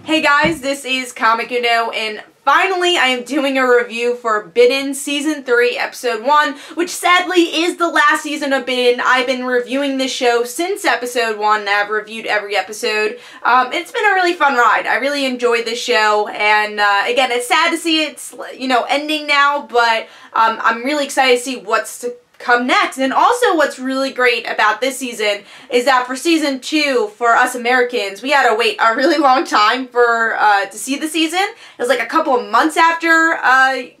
Hey guys, this is Comic Uno, and finally I am doing a review for Bitten Season 3, Episode 1, which sadly is the last season of Bitten. I've been reviewing this show since Episode 1, and I've reviewed every episode. It's been a really fun ride. I really enjoyed this show, and again, it's sad to see it's, ending now, but I'm really excited to see what's to come next. And also what's really great about this season is that for season 2, for us Americans, we had to wait a really long time for to see the season. It was like a couple of months after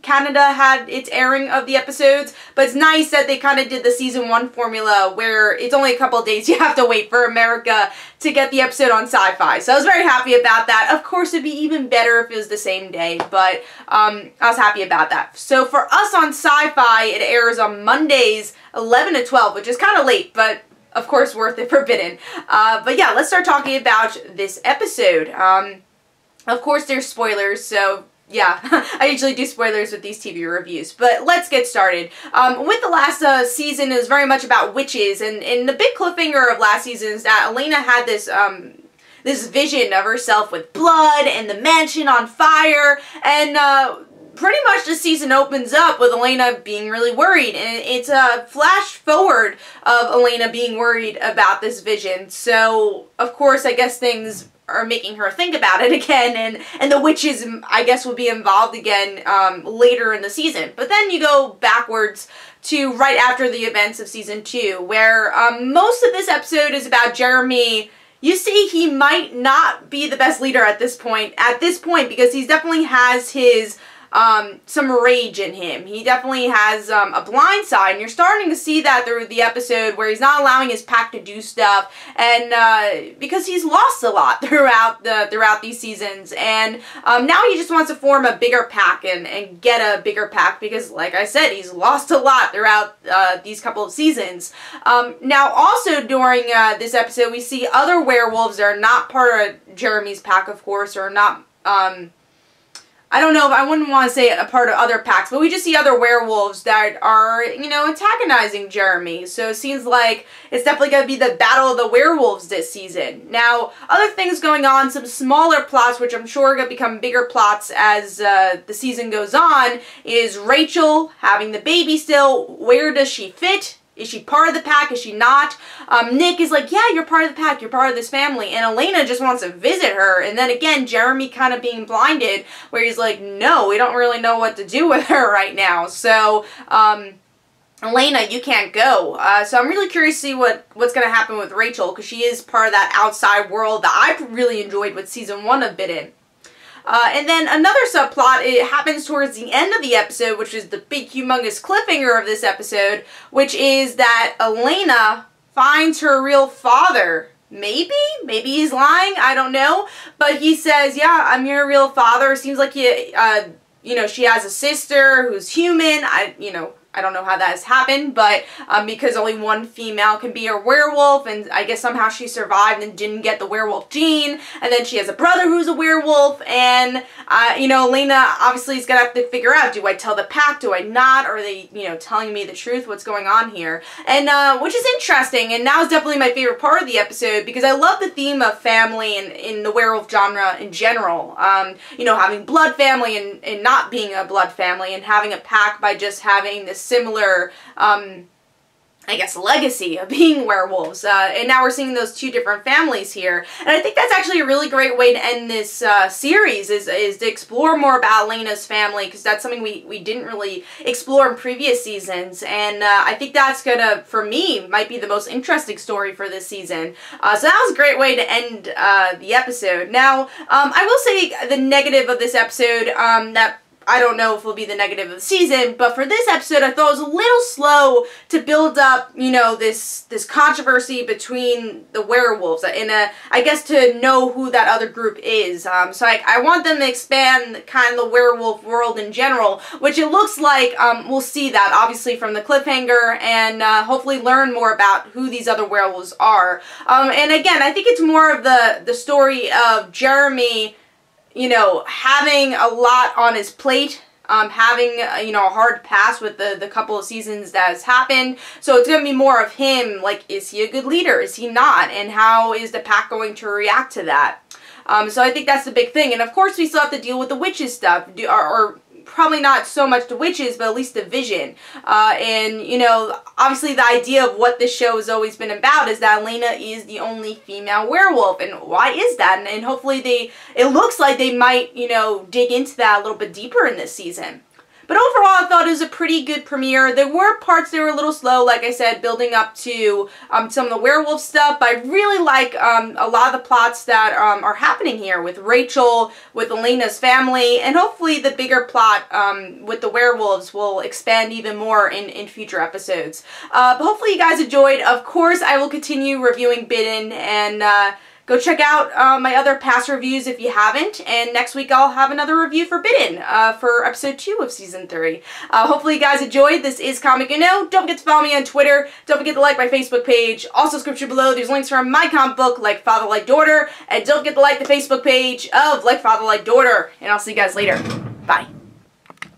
Canada had its airing of the episodes, but it's nice that they kind of did the season 1 formula where it's only a couple of days you have to wait for America to get the episode on Sci-Fi. So I was very happy about that. Of course, it'd be even better if it was the same day, but I was happy about that. So for us on Sci-Fi, it airs on Mondays, 11 to 12, which is kind of late, but of course worth it for Bitten. But yeah, let's start talking about this episode. Of course, there's spoilers, so yeah, I usually do spoilers with these TV reviews, but let's get started. With the last season, it was very much about witches, and the big cliffhanger of last season is that Elena had this this vision of herself with blood and the mansion on fire, and pretty much the season opens up with Elena being really worried, and it's a flash forward of Elena being worried about this vision. So, of course, I guess things are making her think about it again, and the witches, I guess, will be involved again later in the season. But then you go backwards to right after the events of season 2, where most of this episode is about Jeremy. You see, he might not be the best leader at this point, because he definitely has his some rage in him. He definitely has a blind side, and you're starting to see that through the episode where he's not allowing his pack to do stuff, and because he's lost a lot throughout these seasons, and now he just wants to form a bigger pack and get a bigger pack because, like I said, he's lost a lot throughout these couple of seasons. Now, also during this episode, we see other werewolves that are not part of Jeremy's pack, of course, or not I don't know if I wouldn't want to say a part of other packs, but we just see other werewolves that are, antagonizing Jeremy. So it seems like it's definitely going to be the battle of the werewolves this season. Now, other things going on, some smaller plots, which I'm sure are going to become bigger plots as the season goes on, is Rachel having the baby still. Where does she fit? Is she part of the pack? Is she not? Nick is like, yeah, you're part of the pack. You're part of this family. And Elena just wants to visit her. And then again, Jeremy kind of being blinded, where he's like, no, we don't really know what to do with her right now. So, Elena, you can't go. So I'm really curious to see what's going to happen with Rachel, because she is part of that outside world that I really enjoyed with season 1 of Bitten. And then another subplot, it happens towards the end of the episode, which is the big humongous cliffhanger of this episode, which is that Elena finds her real father. Maybe he's lying, I don't know, but he says, yeah, I'm your real father. Seems like she has a sister who's human. I don't know how that has happened, but because only one female can be a werewolf, and I guess somehow she survived and didn't get the werewolf gene, and then she has a brother who's a werewolf, and, Elena obviously is going to have to figure out, do I tell the pack, do I not, or are they, telling me the truth, what's going on here, and, which is interesting, and now is definitely my favorite part of the episode, because I love the theme of family in the werewolf genre in general, having blood family and not being a blood family, and having a pack by just having this similar, I guess, legacy of being werewolves. And now we're seeing those two different families here. And I think that's actually a really great way to end this series, is to explore more about Elena's family, because that's something we didn't really explore in previous seasons. And I think that's gonna, for me, might be the most interesting story for this season. So that was a great way to end the episode. Now, I will say the negative of this episode, that I don't know if it'll be the negative of the season, but for this episode, I thought it was a little slow to build up, this controversy between the werewolves, and I guess to know who that other group is. So I want them to expand kind of the werewolf world in general, which it looks like we'll see that, obviously, from the cliffhanger, and hopefully learn more about who these other werewolves are. And again, I think it's more of the story of Jeremy, having a lot on his plate, having, a hard pass with the couple of seasons that has happened. So it's going to be more of him, like, is he a good leader? Is he not? And how is the pack going to react to that? So I think that's the big thing. And of course we still have to deal with the witches stuff, or probably not so much the witches, but at least the Vision. And, you know, obviously the idea of what this show has always been about is that Elena is the only female werewolf. And why is that? And hopefully it looks like they might, you know, dig into that a little bit deeper in this season. But overall, I thought it was a pretty good premiere. There were parts that were a little slow, like I said, building up to some of the werewolf stuff. But I really like a lot of the plots that are happening here with Rachel, with Elena's family, and hopefully the bigger plot with the werewolves will expand even more in future episodes. But hopefully you guys enjoyed. Of course, I will continue reviewing Bitten, and go check out my other past reviews if you haven't, and next week I'll have another review for Bitten for episode 2 of season 3. Hopefully you guys enjoyed. This is Comic Don't forget to follow me on Twitter. Don't forget to like my Facebook page. Also, description below, there's links for my comic book, Like Father, Like Daughter, and don't forget to like the Facebook page of Like Father, Like Daughter. And I'll see you guys later. Bye.